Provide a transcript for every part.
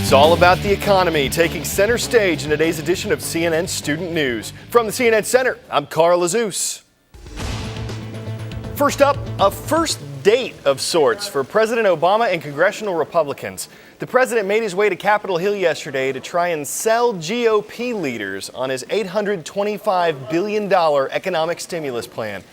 It's all about the economy, taking center stage in today's edition of CNN Student News. From the CNN Center, I'm Carl Azus. First up, a first date of sorts for President Obama and congressional Republicans. The president made his way to Capitol Hill yesterday to try and sell GOP leaders on his $825 billion economic stimulus plan.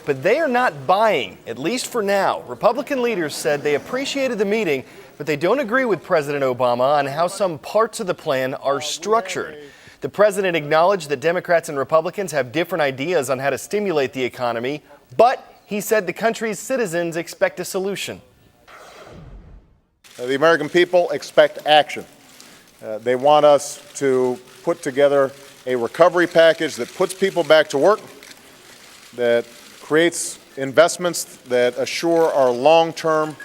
But they are not buying, at least for now. Republican leaders said they appreciated the meeting, but they don't agree with President Obama on how some parts of the plan are structured. The president acknowledged that Democrats and Republicans have different ideas on how to stimulate the economy, but he said the country's citizens expect a solution. The American people expect action. They want us to put together a recovery package that puts people back to work, that creates investments that assure our long-term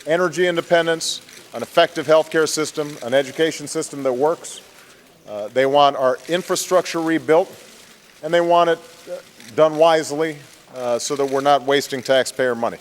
energy independence, an effective healthcare system, an education system that works. They want our infrastructure rebuilt, and they want it done wisely so that we're not wasting taxpayer money.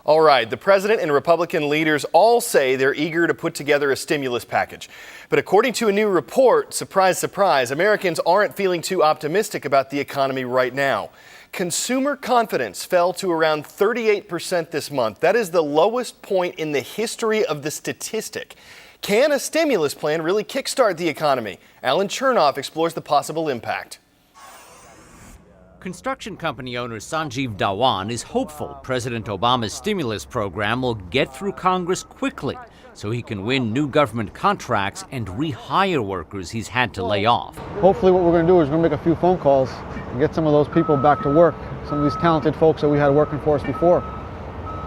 All right, the president and Republican leaders all say they're eager to put together a stimulus package. But according to a new report, surprise, surprise, Americans aren't feeling too optimistic about the economy right now. Consumer confidence fell to around 38% this month. That is the lowest point in the history of the statistic. Can a stimulus plan really kickstart the economy? Alan Chernoff explores the possible impact. Construction company owner Sanjeev Dhawan is hopeful President Obama's stimulus program will get through Congress quickly so he can win new government contracts and rehire workers he's had to lay off. Hopefully what we're going to do is we're going to make a few phone calls and get some of those people back to work, some of these talented folks that we had working for us before.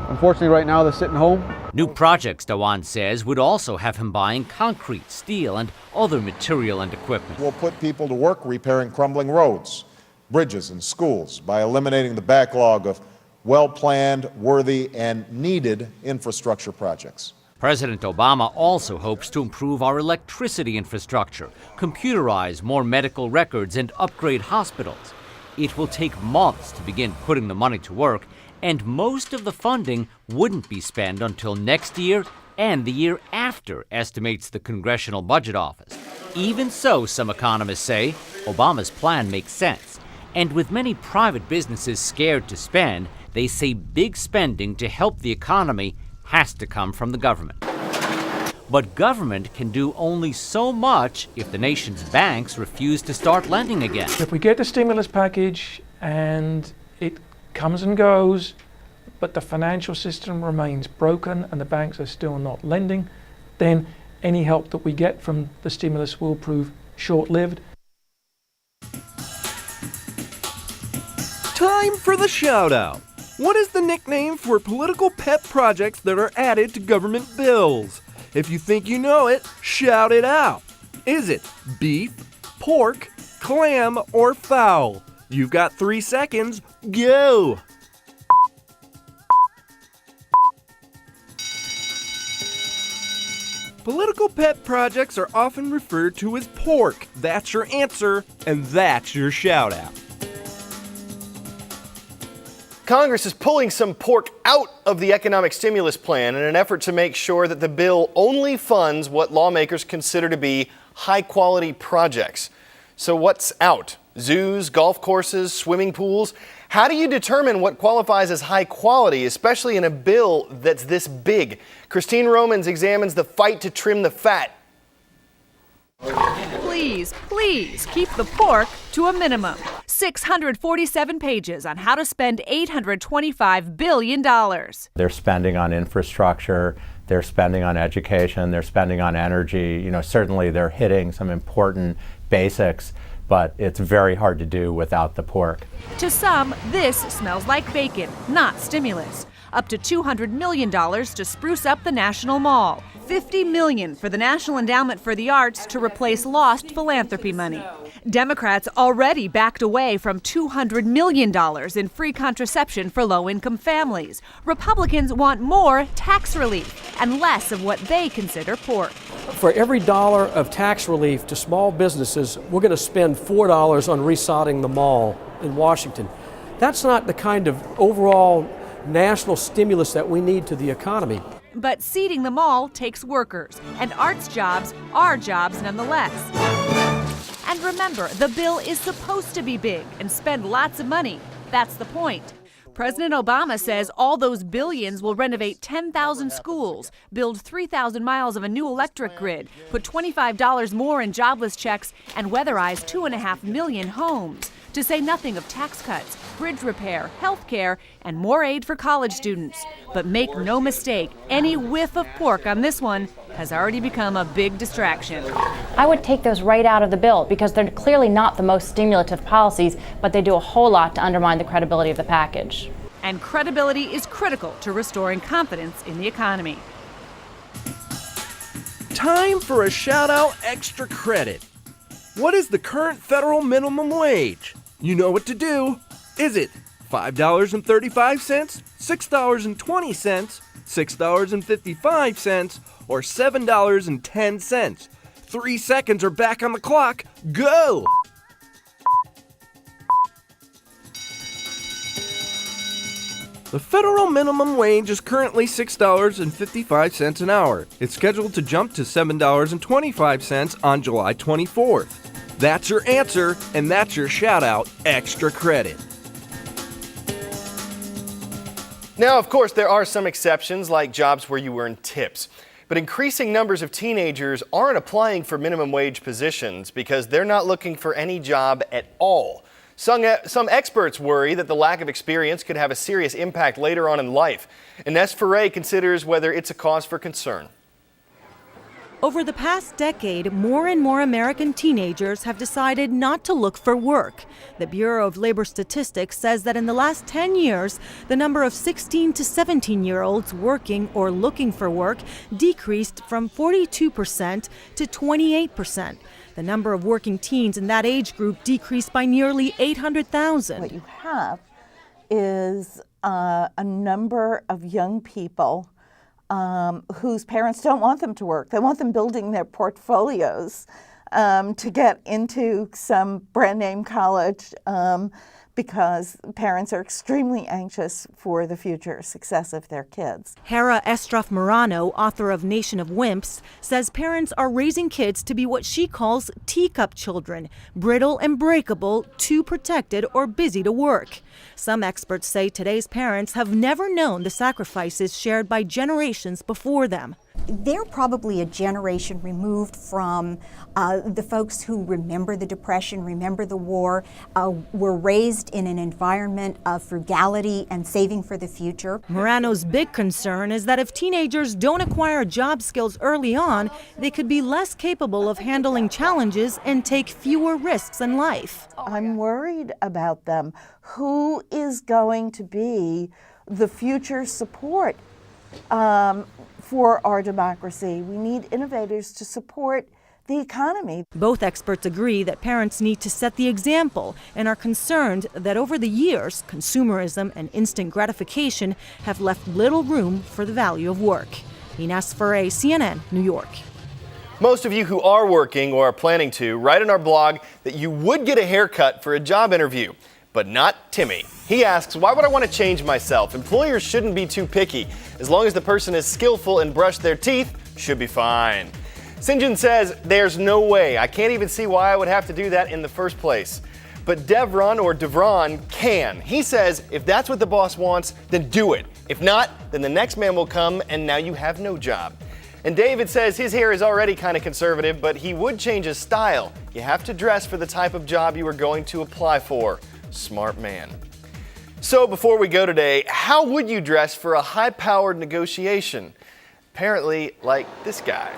Unfortunately, right now they're sitting home. New projects, Dhawan says, would also have him buying concrete, steel, and other material and equipment. We'll put people to work repairing crumbling roads, bridges, and schools by eliminating the backlog of well-planned, worthy, and needed infrastructure projects. President Obama also hopes to improve our electricity infrastructure, computerize more medical records, and upgrade hospitals. It will take months to begin putting the money to work, and most of the funding wouldn't be spent until next year and the year after, estimates the Congressional Budget Office. Even so, some economists say, Obama's plan makes sense. And with many private businesses scared to spend, they say big spending to help the economy has to come from the government. But government can do only so much if the nation's banks refuse to start lending again. If we get the stimulus package and it comes and goes, but the financial system remains broken and the banks are still not lending, then any help that we get from the stimulus will prove short-lived. Time for the shout-out. What is the nickname for political pet projects that are added to government bills? If you think you know it, shout it out. Is it beef, pork, clam, or fowl? You've got 3 seconds. Go! Political pet projects are often referred to as pork. That's your answer, and that's your shout-out. Congress is pulling some pork out of the economic stimulus plan in an effort to make sure that the bill only funds what lawmakers consider to be high-quality projects. So what's out? Zoos, golf courses, swimming pools? How do you determine what qualifies as high quality, especially in a bill that's this big? Christine Romans examines the fight to trim the fat. Please, please keep the pork to a minimum. 647 pages on how to spend $825 billion. They're spending on infrastructure, they're spending on education, they're spending on energy. Certainly they're hitting some important basics, but it's very hard to do without the pork. To some, this smells like bacon, not stimulus. Up to $200 million to spruce up the National Mall. $50 million for the National Endowment for the Arts to replace lost philanthropy money. Democrats already backed away from $200 million in free contraception for low-income families. Republicans want more tax relief and less of what they consider pork. For every dollar of tax relief to small businesses, we're going to spend $4 on resodding the mall in Washington. That's not the kind of overall national stimulus that we need to the economy. But seeding the mall takes workers, and arts jobs are jobs nonetheless. And remember, the bill is supposed to be big and spend lots of money. That's the point. President Obama says all those billions will renovate 10,000 schools, build 3,000 miles of a new electric grid, put $25 more in jobless checks, and weatherize 2.5 million homes. To say nothing of tax cuts, bridge repair, health care, and more aid for college students. But make no mistake, any whiff of pork on this one has already become a big distraction. I would take those right out of the bill because they're clearly not the most stimulative policies, but they do a whole lot to undermine the credibility of the package. And credibility is critical to restoring confidence in the economy. Time for a shout-out extra credit. What is the current federal minimum wage? You know what to do. Is it $5.35, $6.20, $6.55, or $7.10? 3 seconds are back on the clock. Go! The federal minimum wage is currently $6.55 an hour. It's scheduled to jump to $7.25 on July 24th. That's your answer, and that's your shout-out extra credit. Now, of course, there are some exceptions, like jobs where you earn tips. But increasing numbers of teenagers aren't applying for minimum wage positions because they're not looking for any job at all. Some experts worry that the lack of experience could have a serious impact later on in life. Ines Ferre considers whether it's a cause for concern. Over the past decade, more and more American teenagers have decided not to look for work. The Bureau of Labor Statistics says that in the last 10 years, the number of 16 to 17-year-olds working or looking for work decreased from 42% to 28%. The number of working teens in that age group decreased by nearly 800,000. What you have is a number of young people whose parents don't want them to work. They want them building their portfolios to get into some brand name college because parents are extremely anxious for the future success of their kids. Hera Estraf-Morano, author of Nation of Wimps, says parents are raising kids to be what she calls teacup children, brittle and breakable, too protected or busy to work. Some experts say today's parents have never known the sacrifices shared by generations before them. They're probably a generation removed from the folks who remember the Depression, remember the war, were raised in an environment of frugality and saving for the future. Morano's big concern is that if teenagers don't acquire job skills early on, they could be less capable of handling challenges and take fewer risks in life. I'm worried about them. Who is going to be the future support for our democracy? We need innovators to support the economy. Both experts agree that parents need to set the example and are concerned that over the years, consumerism and instant gratification have left little room for the value of work. Ines Ferre, CNN, New York. Most of you who are working or are planning to write in our blog that you would get a haircut for a job interview. But not Timmy. He asks, why would I want to change myself? Employers shouldn't be too picky. As long as the person is skillful and brush their teeth, should be fine. Sinjin says, there's no way. I can't even see why I would have to do that in the first place. But Devron can. He says, if that's what the boss wants, then do it. If not, then the next man will come and now you have no job. And David says his hair is already kind of conservative, but he would change his style. You have to dress for the type of job you are going to apply for. Smart man. So before we go today, how would you dress for a high-powered negotiation? Apparently, like this guy.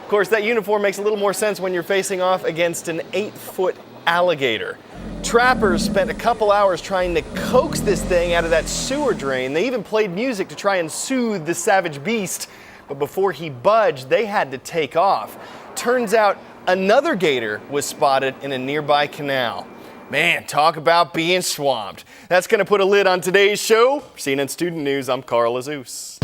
Of course, that uniform makes a little more sense when you're facing off against an 8-foot alligator. Trappers spent a couple hours trying to coax this thing out of that sewer drain. They even played music to try and soothe the savage beast. But before he budged, they had to take off. Turns out another gator was spotted in a nearby canal. Man, talk about being swamped. That's going to put a lid on today's show. For CNN Student News, I'm Carl Azus.